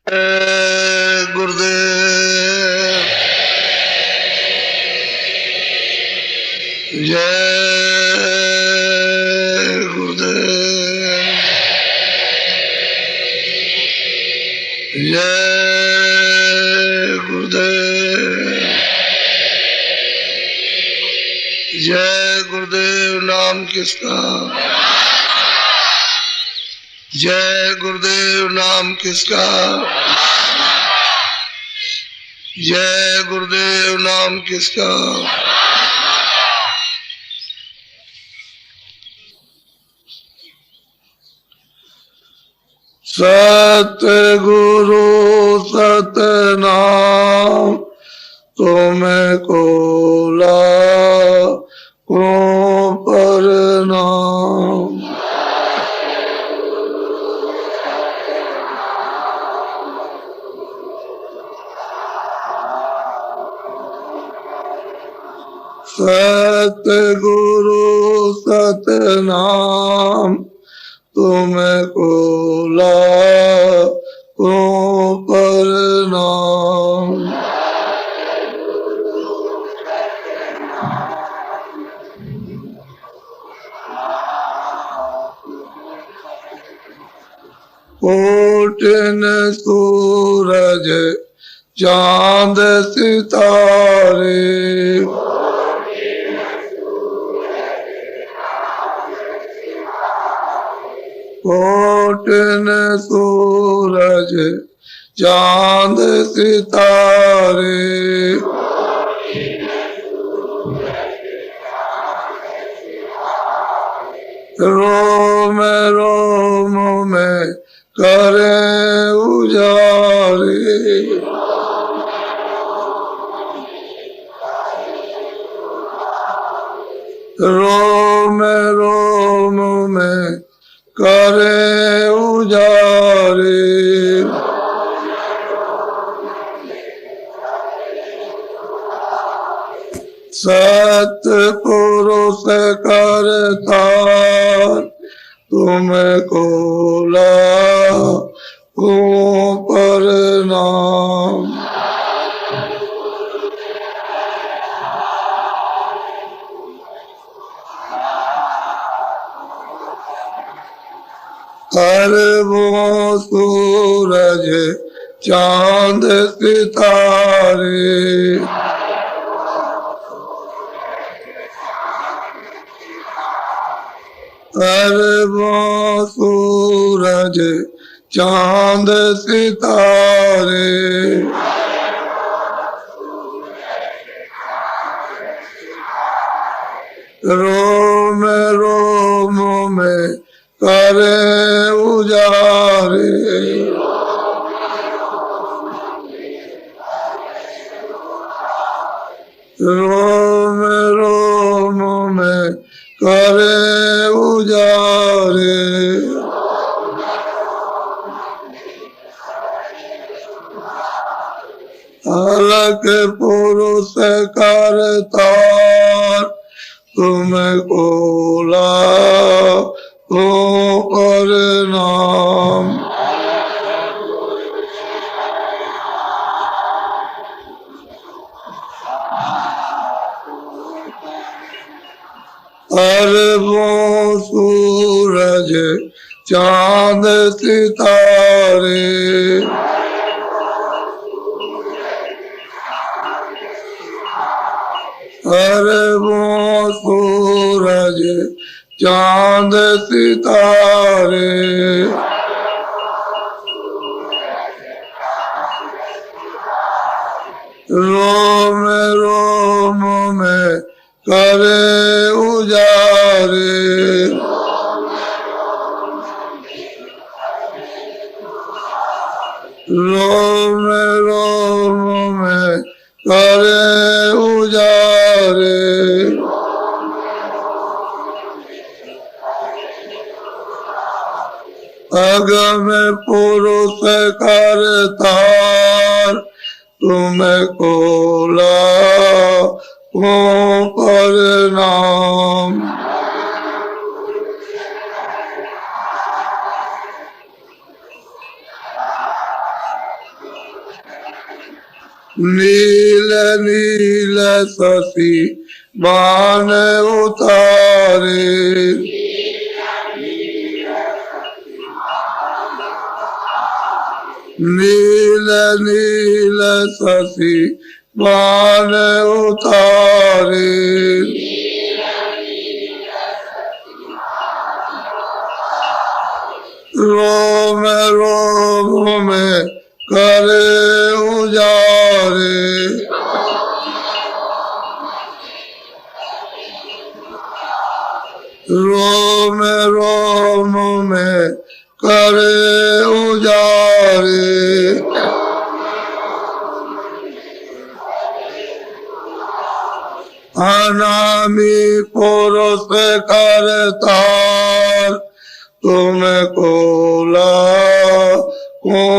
गुरुदेव जय गुरुदेव जय गुरुदेव जय गुरुदेव। नाम किसका? जय गुरुदेव। नाम किसका? जय गुरुदेव। नाम किसका? सतगुरु सतनाम तुमको लाखों प्रणाम। सतगुरु सतनाम तुमको लाखों प्रणाम। कोटिन सूरज चांद सितारे कोटिन सूरज चांद सितारे रोम रोम में करे उजारे रोम रोम में करे उजारे। सतपुरुष करतार तुमको लाखों प्रणाम। अरबों सूरज चांद सितारे अरबों सूरज चांद सितारे रोम रोम में करे उजारे रोम रोम में करे उजारे। अलग पुरुष करतार तुमको लाखों प्रणाम। अरबों सूरज चांद सितारे अरबों सूरज चांद सितारे रोम रोम में करे उजारे रोम रोम में करे उजारे। अगम पुरुष करतार तुमको लाखों प्रणाम। नील नील शशि बाण उतारे। नील नील शशि बाण उतारे। रोम रोम में करे उजारे। रोम रोम में करे उजारे। अनामी पुरुष करतार तुमको लाखों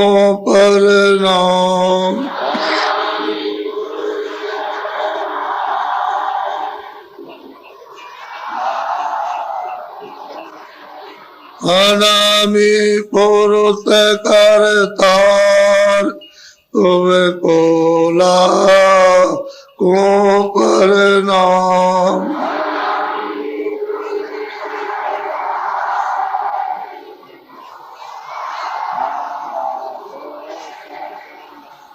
प्रणाम। अनामी पुरुष करतार तुमको लाखों प्रणाम।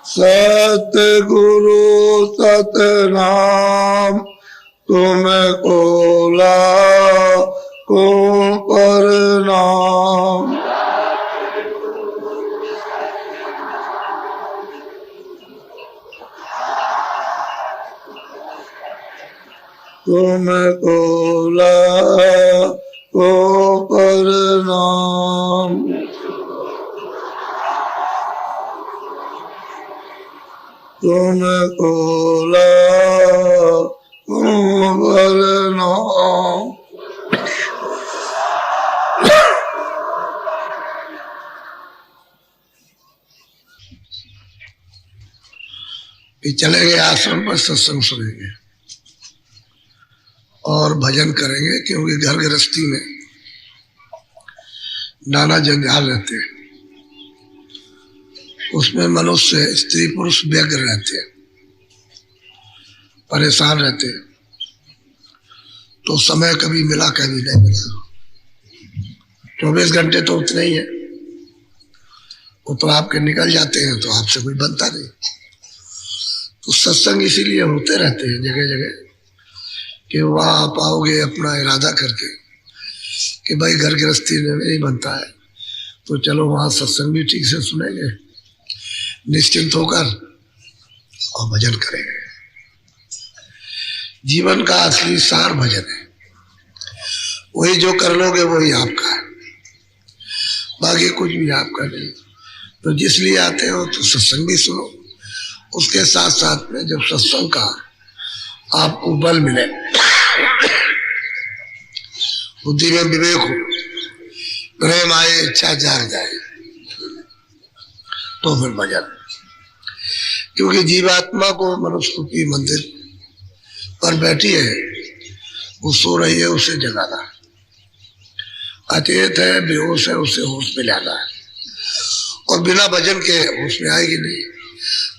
सतगुरु सतनाम तुमको लाखों प्रणाम। तुमको लाखों प्रणाम। तुमको लाखों प्रणाम। चलेंगे आश्रम पर, सत्संग सुनेंगे और भजन करेंगे, क्योंकि घर गृहस्थी में नाना जंजाल रहते हैं। उसमें मनुष्य स्त्री पुरुष व्यग्र रहते हैं, परेशान रहते हैं। तो समय कभी मिला कभी नहीं मिला। 24 घंटे तो उतने ही है, वो तो आपके निकल जाते हैं, तो आपसे कोई बनता नहीं। तो सत्संग इसीलिए होते रहते हैं जगह जगह, कि वहाँ आप आओगे अपना इरादा करके कि भाई घर गृहस्थी में नहीं बनता है, तो चलो वहाँ सत्संग भी ठीक से सुनेंगे निश्चिंत होकर और भजन करेंगे। जीवन का असली सार भजन है। वही जो कर लोगे वही आपका है, बाकी कुछ भी आपका नहीं। तो जिसलिए आते हो तो सत्संग भी सुनो, उसके साथ साथ में जब सत्संग का आपको बल मिले, बुद्धि में विवेक हो, प्रेम आए, इच्छा जाग जाए, तो फिर भजन। क्योंकि जीवात्मा को मनुष्य की मंदिर पर बैठी है, वो सो रही है, उसे जगाना। अचेत है, बेहोश है, उसे होश में लाना है। और बिना भजन के होश में आएगी नहीं।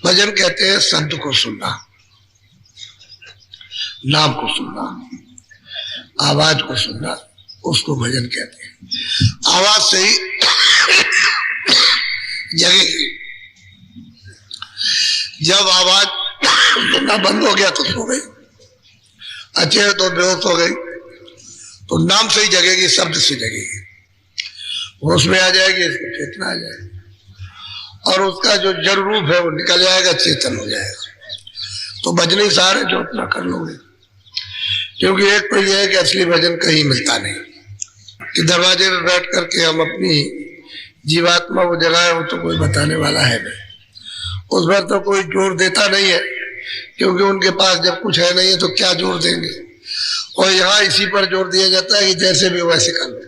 भजन कहते हैं शब्द को सुनना, नाम को सुनना, आवाज को सुनना, उसको भजन कहते हैं। आवाज से ही जगेगी। जब आवाज सुनना बंद हो गया तो सो गई, अच्छे तो बेहोश हो गई, तो नाम से ही जगेगी, शब्द से जगेगी, होश में आ जाएगी, इसको चेतना आ जाएगी, और उसका जो जड़ रूप है वो निकल जाएगा, चेतन हो जाएगा। तो भजन ही सारे जो अपना कर लोगे। क्योंकि एक तो यह है कि असली भजन कहीं मिलता नहीं, कि दरवाजे में बैठ करके हम अपनी जीवात्मा को जगाए, हो तो कोई बताने वाला है नहीं। उस पर तो कोई जोर देता नहीं है, क्योंकि उनके पास जब कुछ है नहीं है तो क्या जोर देंगे। और यहाँ इसी पर जोर दिया जाता है कि जैसे भी वैसे कर लो।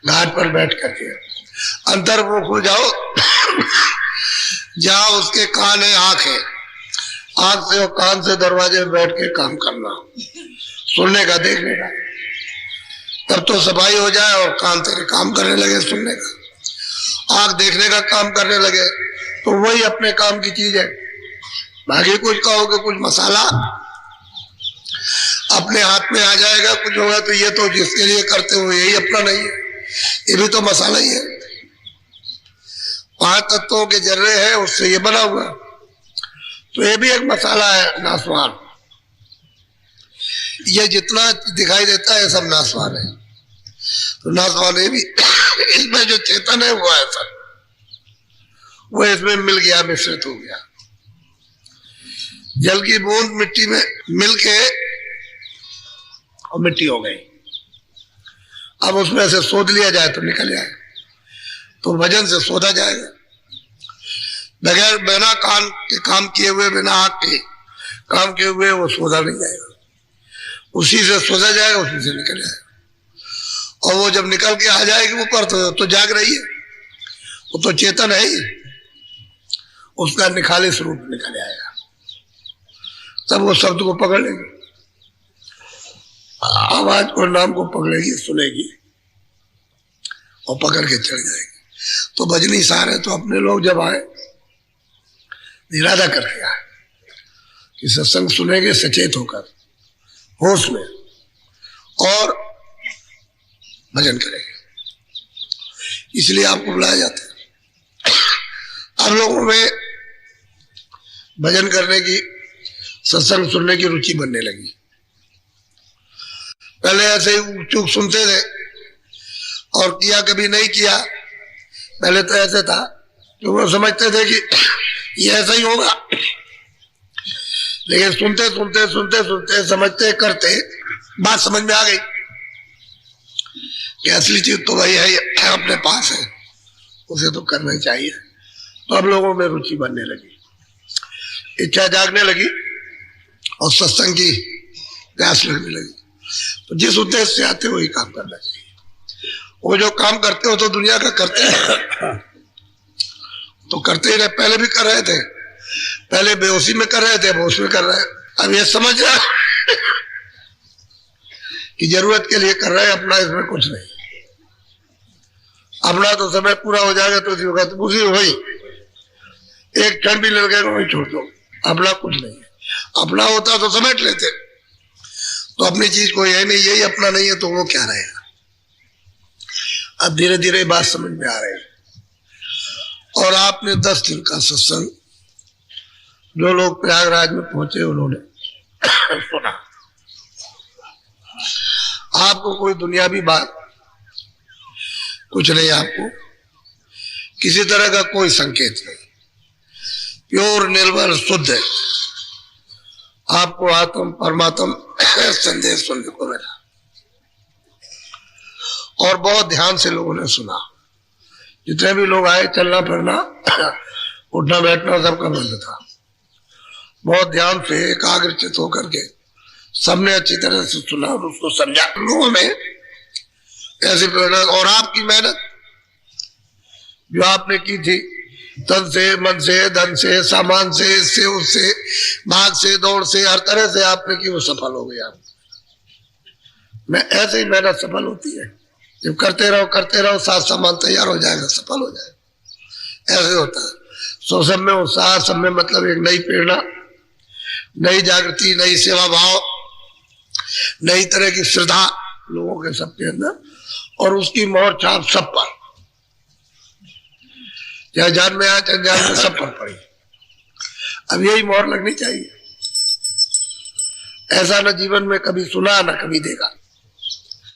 घाट पर बैठ करके अंतर्मुख हो जाओ, जहाँ उसके कान है, आंख है, आंख से और कान से दरवाजे में बैठ के काम करना, सुनने का, देखने का। तब तो सफाई हो जाए और कान तेरे काम करने लगे सुनने का, आंख देखने का काम करने लगे, तो वही अपने काम की चीज है। बाकी कुछ कहोगे कुछ मसाला अपने हाथ में आ जाएगा, कुछ होगा तो ये तो जिसके लिए करते हो यही अपना नहीं है, ये भी तो मसाला ही है। 5 तत्वों के जर्रे हैं, उससे ये बना हुआ, तो ये भी एक मसाला है नासवान। ये जितना दिखाई देता है सब नासवान है, तो नासवान ये भी इसमें जो चेतन है वो ऐसा, वो इसमें मिल गया, मिश्रित हो गया। जल की बूंद मिट्टी में मिलके और मिट्टी हो गई। अब उसमें से सोध लिया जाए तो निकल जाए, तो वजन से सोधा जाएगा। बगैर बिना कान के काम किए हुए, बिना आँख के काम किए हुए वो सोधा नहीं जाएगा, उसी से सोधा जाएगा, उसी से निकल जाएगा। और वो जब निकल के आ जाएगी ऊपर तो जाग रही है, वो तो चेतन है ही, उसका निखालिस रूप निकल जाएगा, तब वो शब्द को पकड़ लेगी, आवाज को, नाम को पकड़ेगी, सुनेगी और पकड़ के चढ़ जाएगी। तो भजनी सारे तो अपने लोग जब आए इरादा करके आए कि सत्संग सुनेंगे सचेत होकर, होश में, और भजन करेंगे, इसलिए आपको बुलाया जाता है। अब लोगों में भजन करने की, सत्संग सुनने की रुचि बनने लगी। पहले ऐसे ही चूक सुनते थे और किया कभी नहीं किया। पहले तो ऐसे था कि वो समझते थे कि ये ऐसा ही होगा, लेकिन सुनते सुनते सुनते सुनते समझते करते बात समझ में आ गई कि असली चीज तो वही है, अपने पास है, उसे तो करना ही चाहिए। तो अब लोगों में रुचि बनने लगी, इच्छा जागने लगी और सत्संग की प्यास लगने लगी। तो जिस उद्देश्य से आते हो वही काम करना चाहिए। वो जो काम करते हो तो दुनिया का करते हैं, तो करते ही रहे। पहले भी कर रहे थे, पहले बेहोशी में कर रहे थे, बेहोश में कर रहे हैं। अब ये समझ रहे कि जरूरत के लिए कर रहे हैं, अपना इसमें कुछ नहीं। अपना तो समय पूरा हो जाएगा तो उसी वही एक क्षण भी लगेगा, वही छोड़ दो, अपना कुछ नहीं है। अपना होता तो समेट लेते, तो अपनी चीज कोई है नहीं, यही अपना नहीं है, तो वो क्या रहेगा। अब धीरे धीरे बात समझ में आ रही है। और आपने 10 दिन का सत्संग, जो लोग प्रयागराज में पहुंचे उन्होंने सुना। आपको कोई दुनियावी बात कुछ नहीं, आपको किसी तरह का कोई संकेत नहीं, प्योर निर्मल शुद्ध है। आपको आत्म परमात्म संदेश सुनने को मिला और बहुत ध्यान से लोगों ने सुना। जितने भी लोग आए, चलना फिरना उठना बैठना सबका बंद था। बहुत ध्यान से एकाग्रचित होकर के सबने अच्छी तरह से सुना और उसको समझा। लोगों में ऐसी प्रेरणा और आपकी मेहनत जो आपने की थी, तन से, मन से, धन से, सामान से, इससे उससे, भाग से, दौड़ से, हर तरह से आपने की, वो सफल हो गया। मैं ऐसे ही मेहनत सफल होती है, जब करते रहो साथ सामान तैयार हो जाएगा, सफल हो जाएगा। ऐसे होता है। सो सब में उत्साह, सब में मतलब एक नई प्रेरणा, नई जागृति, नई सेवा भाव, नई तरह की श्रद्धा लोगों के सबके अंदर, और उसकी मोहर छाप सब पर, चाहे जान में आए चाहे अनजान में, सब पर पड़ी। अब यही मोहर लगनी चाहिए। ऐसा न जीवन में कभी सुना न कभी देखा।